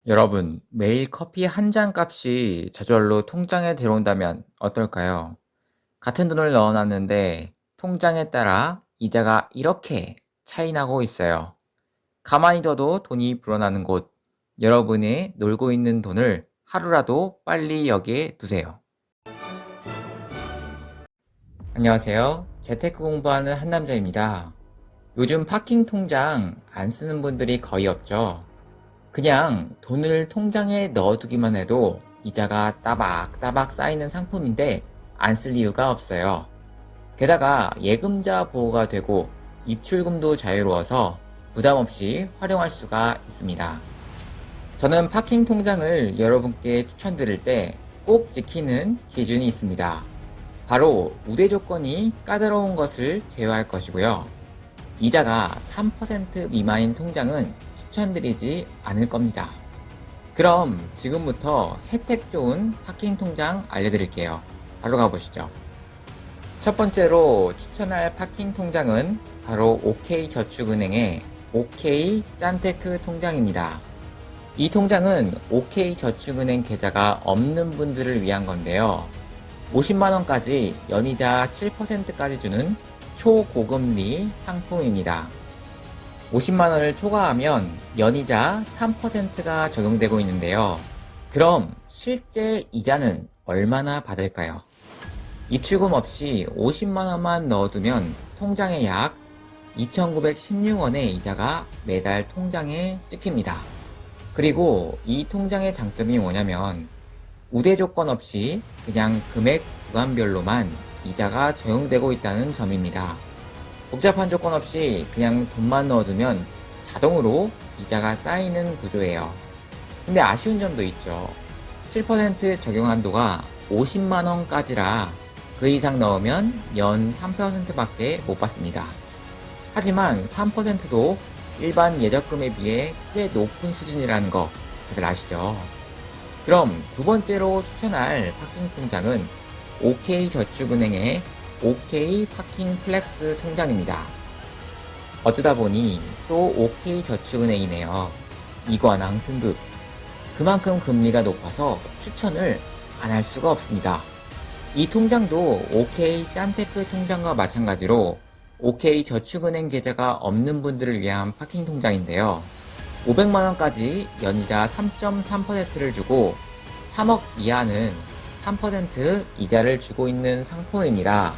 여러분, 매일 커피 한 잔 값이 저절로 통장에 들어온다면 어떨까요? 같은 돈을 넣어놨는데 통장에 따라 이자가 이렇게 차이 나고 있어요. 가만히 둬도 돈이 불어나는 곳, 여러분이 놀고 있는 돈을 하루라도 빨리 여기에 두세요. 안녕하세요. 재테크 공부하는 한남자입니다. 요즘 파킹 통장 안 쓰는 분들이 거의 없죠. 그냥 돈을 통장에 넣어두기만 해도 이자가 따박따박 쌓이는 상품인데 안 쓸 이유가 없어요. 게다가 예금자 보호가 되고 입출금도 자유로워서 부담 없이 활용할 수가 있습니다. 저는 파킹 통장을 여러분께 추천드릴 때 꼭 지키는 기준이 있습니다. 바로 우대 조건이 까다로운 것을 제외할 것이고요. 이자가 3% 미만인 통장은 추천드리지 않을 겁니다. 그럼 지금부터 혜택 좋은 파킹 통장 알려드릴게요. 바로 가보시죠. 첫 번째로 추천할 파킹 통장은 바로 OK저축은행의 OK 짠테크 통장입니다. 이 통장은 OK저축은행 계좌가 없는 분들을 위한 건데요. 50만원까지 연이자 7%까지 주는 초고금리 상품입니다. 50만원을 초과하면 연이자 3%가 적용되고 있는데요. 그럼 실제 이자는 얼마나 받을까요? 입출금 없이 50만원만 넣어두면 통장에 약 2,916원의 이자가 매달 통장에 찍힙니다. 그리고 이 통장의 장점이 뭐냐면 우대 조건 없이 그냥 금액 구간별로만 이자가 적용되고 있다는 점입니다. 복잡한 조건 없이 그냥 돈만 넣어두면 자동으로 이자가 쌓이는 구조예요. 근데 아쉬운 점도 있죠. 7% 적용 한도가 50만원까지라 그 이상 넣으면 연 3%밖에 못 받습니다. 하지만 3%도 일반 예적금에 비해 꽤 높은 수준이라는 거 다들 아시죠? 그럼 두 번째로 추천할 파킹 통장은 OK저축은행의 OK 파킹 플렉스 통장입니다. 어쩌다 보니 또 OK저축은행이네요. 이관왕 등급. 그만큼 금리가 높아서 추천을 안 할 수가 없습니다. 이 통장도 OK 짠테크 통장과 마찬가지로 OK저축은행 계좌가 없는 분들을 위한 파킹 통장인데요. 500만원까지 연이자 3.3%를 주고 3억 이하는 3% 이자를 주고 있는 상품입니다.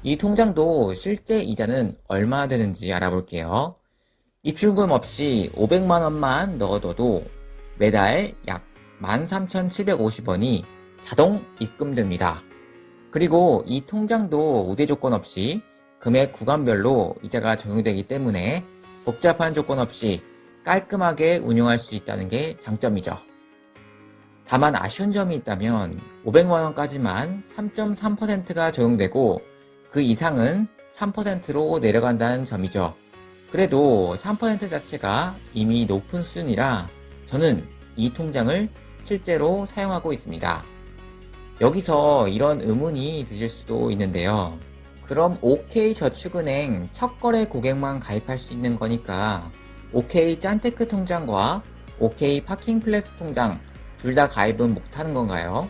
이 통장도 실제 이자는 얼마나 되는지 알아볼게요. 입출금 없이 500만원만 넣어둬도 매달 약 13,750원이 자동 입금됩니다. 그리고 이 통장도 우대 조건 없이 금액 구간별로 이자가 적용되기 때문에 복잡한 조건 없이 깔끔하게 운용할 수 있다는 게 장점이죠. 다만 아쉬운 점이 있다면 500만원까지만 3.3%가 적용되고 그 이상은 3%로 내려간다는 점이죠. 그래도 3% 자체가 이미 높은 수준이라 저는 이 통장을 실제로 사용하고 있습니다. 여기서 이런 의문이 드실 수도 있는데요. 그럼 OK저축은행 첫 거래 고객만 가입할 수 있는 거니까 OK 짠테크 통장과 OK 파킹플렉스 통장 둘 다 가입은 못하는 건가요?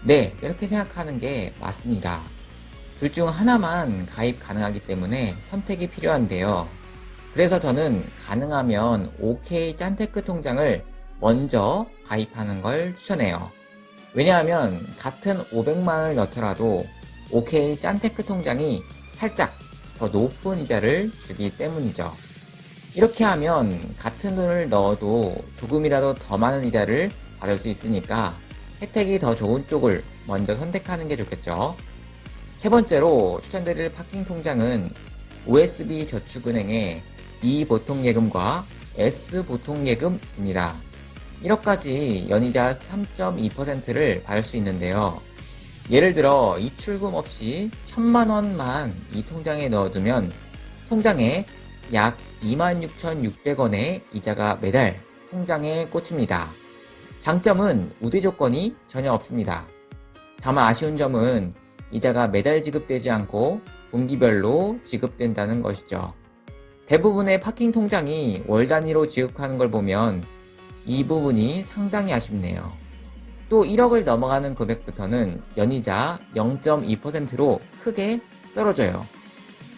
네, 이렇게 생각하는 게 맞습니다. 둘 중 하나만 가입 가능하기 때문에 선택이 필요한데요. 그래서 저는 가능하면 OK 짠테크 통장을 먼저 가입하는 걸 추천해요. 왜냐하면 같은 500만원을 넣더라도 OK 짠테크 통장이 살짝 더 높은 이자를 주기 때문이죠. 이렇게 하면 같은 돈을 넣어도 조금이라도 더 많은 이자를 받을 수 있으니까 혜택이 더 좋은 쪽을 먼저 선택하는 게 좋겠죠. 세 번째로 추천드릴 파킹 통장은 OSB 저축은행의 E보통예금과 S보통예금입니다. 1억까지 연이자 3.2%를 받을 수 있는데요. 예를 들어 입출금 없이 1,000만원만 이 통장에 넣어두면 통장에 약 26,600원의 이자가 매달 통장에 꽂힙니다. 장점은 우대 조건이 전혀 없습니다. 다만 아쉬운 점은 이자가 매달 지급되지 않고 분기별로 지급된다는 것이죠. 대부분의 파킹 통장이 월 단위로 지급하는 걸 보면 이 부분이 상당히 아쉽네요. 또 1억을 넘어가는 금액부터는 연이자 0.2%로 크게 떨어져요.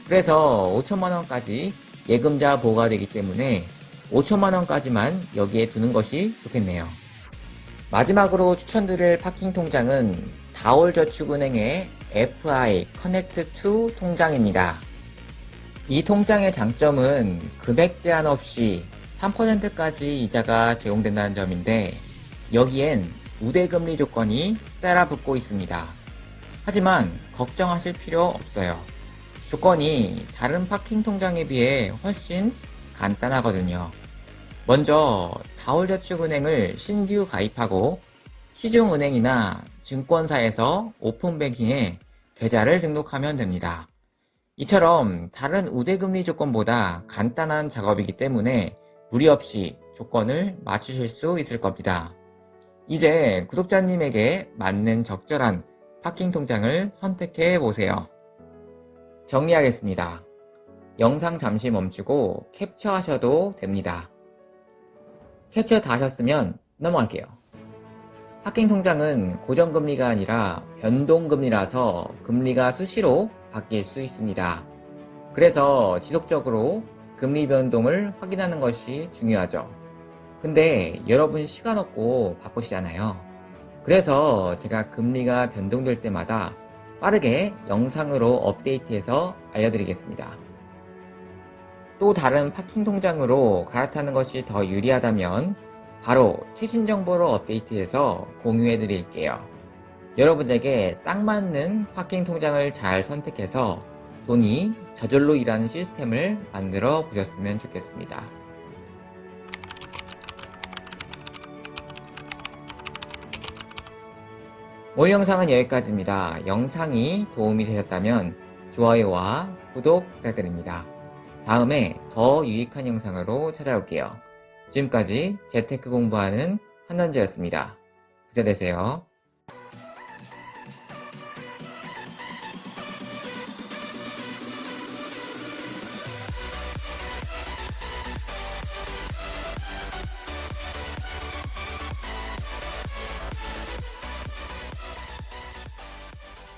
그래서 5천만 원까지 예금자 보호가 되기 때문에 5천만 원까지만 여기에 두는 것이 좋겠네요. 마지막으로 추천드릴 파킹 통장은 다올저축은행의 FI 커넥트2 통장입니다. 이 통장의 장점은 금액 제한 없이 3%까지 이자가 제공된다는 점인데 여기엔 우대금리 조건이 따라 붙고 있습니다. 하지만 걱정하실 필요 없어요. 조건이 다른 파킹 통장에 비해 훨씬 간단하거든요. 먼저 다올저축은행을 신규 가입하고 시중은행이나 증권사에서 오픈뱅킹에 계좌를 등록하면 됩니다. 이처럼 다른 우대금리 조건보다 간단한 작업이기 때문에 무리 없이 조건을 맞추실 수 있을 겁니다. 이제 구독자님에게 맞는 적절한 파킹 통장을 선택해 보세요. 정리하겠습니다. 영상 잠시 멈추고 캡처하셔도 됩니다. 캡처 다 하셨으면 넘어갈게요. 파킹 통장은 고정금리가 아니라 변동금리라서 금리가 수시로 바뀔 수 있습니다. 그래서 지속적으로 금리 변동을 확인하는 것이 중요하죠. 근데 여러분 시간 없고 바쁘시잖아요. 그래서 제가 금리가 변동될 때마다 빠르게 영상으로 업데이트해서 알려드리겠습니다. 또 다른 파킹 통장으로 갈아타는 것이 더 유리하다면 바로 최신 정보로 업데이트해서 공유해 드릴게요. 여러분에게 딱 맞는 파킹 통장을 잘 선택해서 돈이 저절로 일하는 시스템을 만들어 보셨으면 좋겠습니다. 오늘 영상은 여기까지입니다. 영상이 도움이 되셨다면 좋아요와 구독 부탁드립니다. 다음에 더 유익한 영상으로 찾아올게요. 지금까지 재테크 공부하는 한남주였습니다. 부자 되세요.